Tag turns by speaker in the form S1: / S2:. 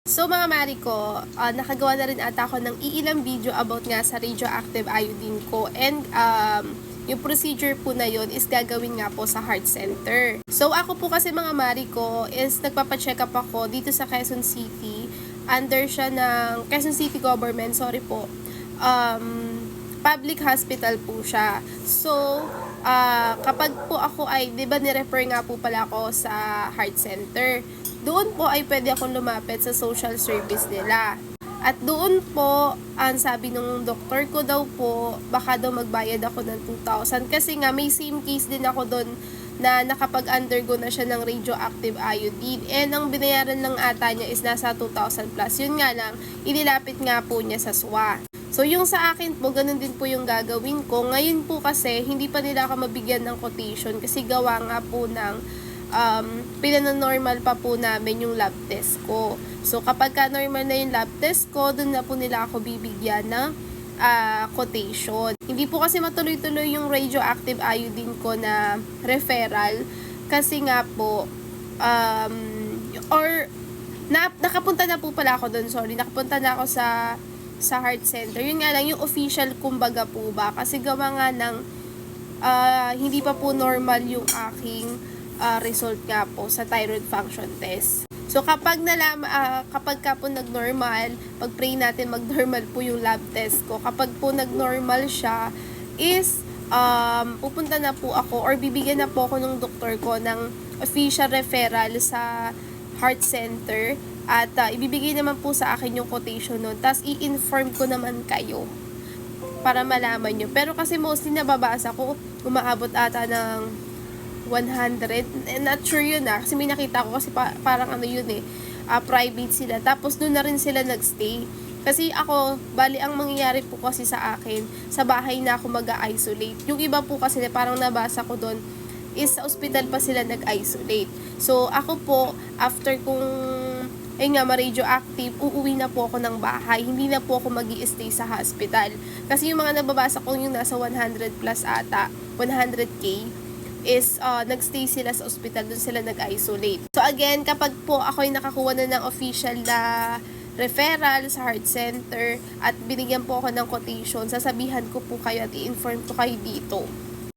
S1: So mga mari ko, nakagawa na rin ata ako ng iilang video about nga sa radioactive iodine ko, and yung procedure po na yun is gagawin nga po sa heart center. So ako po kasi mga mari ko is nagpapacheck up ako dito sa Quezon City, under siya ng Quezon City government, sorry po, public hospital po siya. So kapag po ako ay, di ba nirefer nga po pala ako sa heart center, doon po ay pwede akong lumapit sa social service nila. At doon po, ang sabi ng doktor ko daw po, baka daw magbayad ako ng 2,000. Kasi nga, may same case din ako doon na nakapag-undergo na siya ng radioactive iodine. And ang binayaran lang ata niya is nasa 2,000 plus. Yun nga lang, inilapit nga po niya sa SWA. So, yung sa akin po, ganun din po yung gagawin ko. Ngayon po kasi, hindi pa nila ako mabigyan ng quotation kasi gawa nga po ng pinanormal pa po namin yung lab test ko. So, kapag ka normal na yung lab test ko, dun na po nila ako bibigyan ng quotation. Hindi po kasi matuloy-tuloy yung radioactive iodine ko na referral kasi nga po, nakapunta na po pala ako dun, sorry, nakapunta na ako sa heart center. Yun nga lang, yung official kumbaga po ba, kasi gawa nga ng hindi pa po normal yung aking result nga po sa thyroid function test. So kapag ka po nag-normal, pag-pray natin mag-normal po yung lab test ko. Kapag po nag-normal siya is pupunta na po ako or bibigyan na po ako ng doktor ko ng official referral sa heart center at ibibigay naman po sa akin yung quotation nun. Tapos i-inform ko naman kayo para malaman nyo. Pero kasi mostly nababasa ko, umaabot ata ng 100. Not sure yun kasi may nakita ko kasi parang ano yun private sila. Tapos doon na rin sila nagstay. Kasi ako, bali ang mangyayari po kasi sa akin, sa bahay na ako mag-isolate. Yung iba po kasi parang nabasa ko doon is sa ospital pa sila nag-isolate. So ako po, after kung ma-radioactive, uuwi na po ako ng bahay. Hindi na po ako mag-i-stay sa hospital. Kasi yung mga nababasa ko yung nasa 100 plus ata, 100K, is nagstay sila sa ospital, doon sila nag-isolate. So again, kapag po ako'y nakakuha na ng official na referral sa heart center at binigyan po ako ng quotation, sasabihan ko po kayo at i-inform ko kayo dito.